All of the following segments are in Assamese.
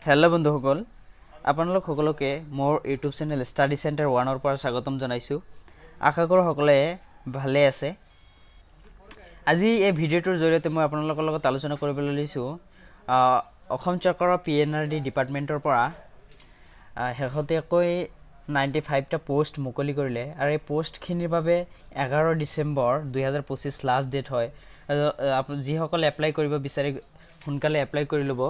হেল্ল' বন্ধুসকল, আপোনালোক সকলোকে মোৰ ইউটিউব চেনেল ষ্টাডি চেণ্টাৰ 1ৰ পৰা স্বাগতম জনাইছোঁ। আশা কৰোঁ সকলোৱে ভালে আছে। আজি এই ভিডিঅ'টোৰ জৰিয়তে মই আপোনালোকৰ লগত আলোচনা কৰিবলৈ লৈছোঁ অসম চৰকাৰৰ PNRD ডিপাৰ্টমেণ্টৰ পৰা শেহতীয়াকৈ 95টা পোষ্ট মুকলি কৰিলে আৰু এই পোষ্টখিনিৰ বাবে 11 ডিচেম্বৰ 2025 লাষ্ট ডেট হয়। যিসকলে এপ্লাই কৰিব বিচাৰে সোনকালে এপ্লাই কৰি ল'ব।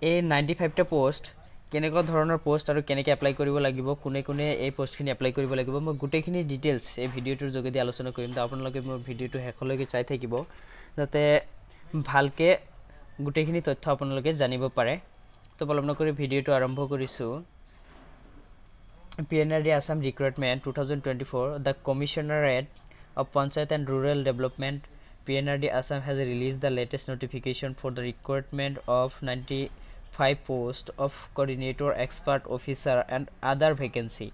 এই 95টা পোষ্ট কেনেকুৱা ধৰণৰ পোষ্ট আৰু কেনেকৈ এপ্লাই কৰিব লাগিব, কোনে কোনে এই পোষ্টখিনি এপ্লাই কৰিব লাগিব, মই গোটেইখিনি ডিটেইলছ এই ভিডিঅ'টোৰ যোগেদি আলোচনা কৰিম। তো আপোনালোকে মোৰ ভিডিঅ'টো শেষলৈকে চাই থাকিব যাতে ভালকৈ গোটেইখিনি তথ্য আপোনালোকে জানিব পাৰে। তো পলম নকৰি ভিডিঅ'টো আৰম্ভ কৰিছোঁ। PNRD Assam Recruitment 2024, the Commissionerate of Panchayat and Rural Development PNRD Assam has released the latest notification for the recruitment of 95 posts of coordinator, expert officer and other vacancy.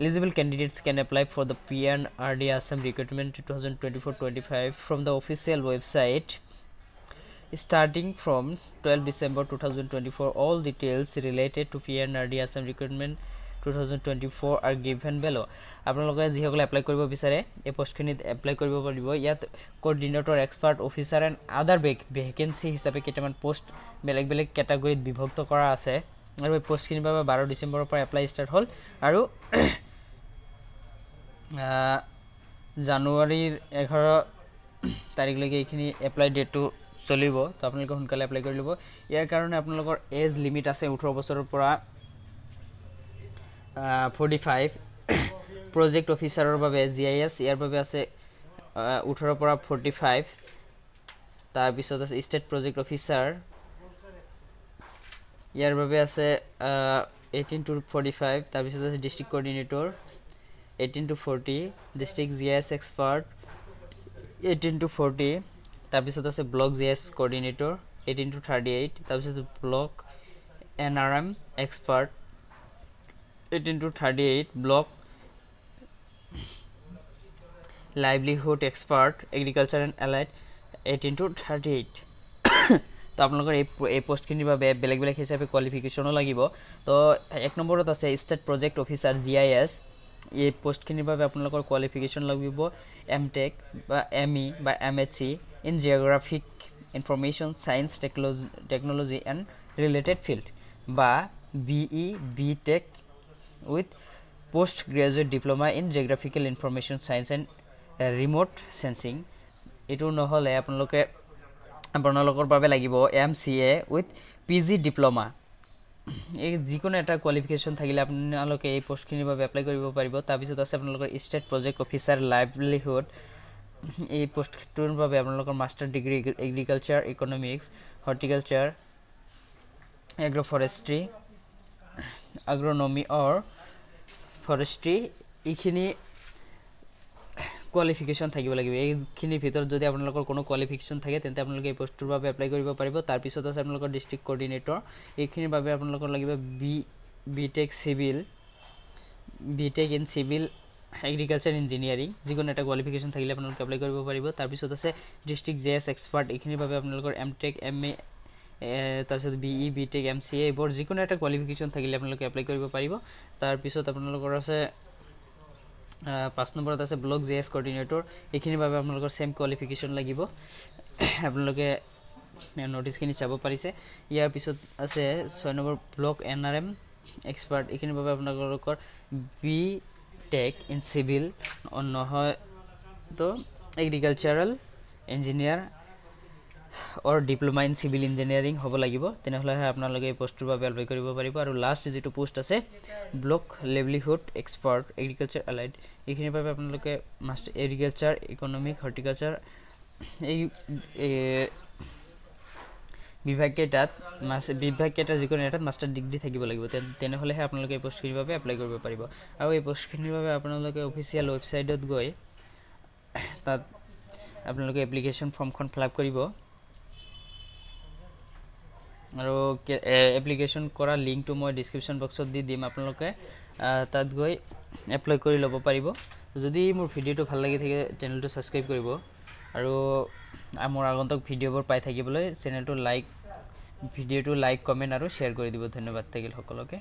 Eligible candidates can apply for the PNRD Assam Recruitment 2024-25 from the official website starting from 12 December 2024. All details related to PNRD Assam Recruitment 2024 are given below. আপোনালোকে যিসকলে এপ্লাই কৰিব বিচাৰে এই পোষ্টখিনিত এপ্লাই কৰিব পাৰিব। ইয়াত coordinator, expert officer and other vacancy হিচাপে কেইটামান পোষ্ট বেলেগ বেলেগ কেটাগৰীত বিভক্ত কৰা আছে আৰু এই পোষ্টখিনিৰ বাবে 12 ডিচেম্বৰৰ পৰা এপ্লাই ষ্টাৰ্ট হ'ল আৰু জানুৱাৰীৰ 11 তাৰিখলৈকে এইখিনি এপ্লাই ডেটটো চলিব। তো আপোনালোকে সোনকালে এপ্লাই কৰি ল'ব। ইয়াৰ কাৰণে আপোনালোকৰ এজ লিমিট আছে 18 বছৰৰ পৰা 45। প্ৰজেক্ট অফিচাৰৰ বাবে GIS ইয়াৰ বাবে আছে 18 পৰা 45। তাৰপিছত আছে ষ্টেট প্ৰজেক্ট অফিচাৰ, ইয়াৰ বাবে আছে 18 to 45। তাৰপিছত আছে district coordinator 18 to 40, district GIS expert 18 to 40। তাৰপিছত আছে ব্লক GIS কোঅৰ্ডিনেটৰ 18 to 38। তাৰপিছত block NRM expert 18 to 38, block livelihood expert agriculture and allied 18 to 38। তো আপোনালোকৰ এই পোষ্টখিনিৰ বাবে বেলেগ বেলেগ হিচাপে কোৱালিফিকেশ্যনো লাগিব। তো 1 নম্বৰত আছে ষ্টেট প্ৰজেক্ট অফিচাৰ GIS। এই পোষ্টখিনিৰ বাবে আপোনালোকৰ কোৱালিফিকেশ্যন লাগিব MTech বা ME বা MHC in geographic information science technology and related field বা BE BTech with post-graduate diploma in geographical information science and remote sensing। এইটো নহ'লে আপোনালোকৰ বাবে লাগিব MCA with PG ডিপ্ল'মা। এই যিকোনো এটা কোৱালিফিকেশ্যন থাকিলে আপোনালোকে এই পোষ্টখিনিৰ বাবে এপ্লাই কৰিব পাৰিব। তাৰপিছত আছে আপোনালোকৰ ষ্টেট প্ৰজেক্ট অফিচাৰ লাইভলিহুড। এই পোষ্টটোৰ বাবে আপোনালোকৰ master degree agriculture, economics, horticulture, agro forestry, agronomy or forestry এইখিনি কোৱালিফিকেশ্যন থাকিব লাগিব। এইখিনিৰ ভিতৰত যদি আপোনালোকৰ কোনো কোৱালিফিকেশ্যন থাকে তেন্তে আপোনালোকে এই পোষ্টটোৰ বাবে এপ্লাই কৰিব পাৰিব। তাৰপিছত আছে আপোনালোকৰ ডিষ্ট্ৰিক্ট কোঅৰ্ডিনেটৰ। এইখিনিৰ বাবে আপোনালোকৰ লাগিব BTech in civil agriculture engineering. যিকোনো এটা কোৱালিফিকেশ্যন থাকিলে আপোনালোকে এপ্লাই কৰিব পাৰিব। তাৰপিছত আছে ডিষ্ট্ৰিক্ট GIS এক্সপাৰ্ট। এইখিনিৰ বাবে আপোনালোকৰ MTech MA, তাৰপিছত BE BTech MCA এইবোৰ যিকোনো এটা কোৱালিফিকেশ্যন থাকিলে আপোনালোকে এপ্লাই কৰিব পাৰিব। তাৰপিছত আপোনালোকৰ আছে 5 নম্বৰত আছে ব্লক GIS কোঅৰ্ডিনেটৰ। এইখিনিৰ বাবে আপোনালোকৰ ছেম কোৱালিফিকেশ্যন লাগিব। আপোনালোকে নটিছখিনি চাব পাৰিছে। ইয়াৰ পিছত আছে 6 নম্বৰ ব্লক NRM এক্সপাৰ্ট। এইখিনিৰ বাবে আপোনালোকৰ BTech ইন চিভিল নহয় তো agricultural engineer or diploma in civil engineering হ'ব লাগিব। তেনেহ'লেহে আপোনালোকে এই পোষ্টটোৰ বাবে এপ্লাই কৰিব পাৰিব। আৰু লাষ্ট যিটো পোষ্ট আছে block livelihood expert agriculture allied. এইখিনিৰ বাবে আপোনালোকে এগ্ৰিকালচাৰ, ইকনমিক, হৰ্টিকালচাৰ এই বিভাগকেইটাৰ যিকোনো এটাত মাষ্টাৰ ডিগ্ৰী থাকিব লাগিব। তেনেহ'লেহে আপোনালোকে এই পোষ্টখিনিৰ বাবে এপ্লাই কৰিব পাৰিব। আৰু এই পোষ্টখিনিৰ বাবে আপোনালোকে অফিচিয়েল ৱেবছাইটত গৈ তাত আপোনালোকে এপ্লিকেশ্যন ফৰ্মখন ফিল আপ কৰিব আৰু এপ্লিকেশ্যন কৰা লিংকটো মই ডিছক্ৰিপশ্যন বক্সত দি দিম। আপোনালোকে তাত গৈ এপ্লাই কৰি ল'ব পাৰিব। যদি মোৰ ভিডিঅ'টো ভাল লাগি থাকে চেনেলটো ছাবস্ক্ৰাইব কৰিব আৰু মোৰ আগন্তুক ভিডিঅ'বোৰ পাই থাকিবলৈ চেনেলটো লাইক ভিডিঅ'টো লাইক কমেণ্ট আৰু শ্বেয়াৰ কৰি দিব। ধন্যবাদ থাকিল সকলোকে।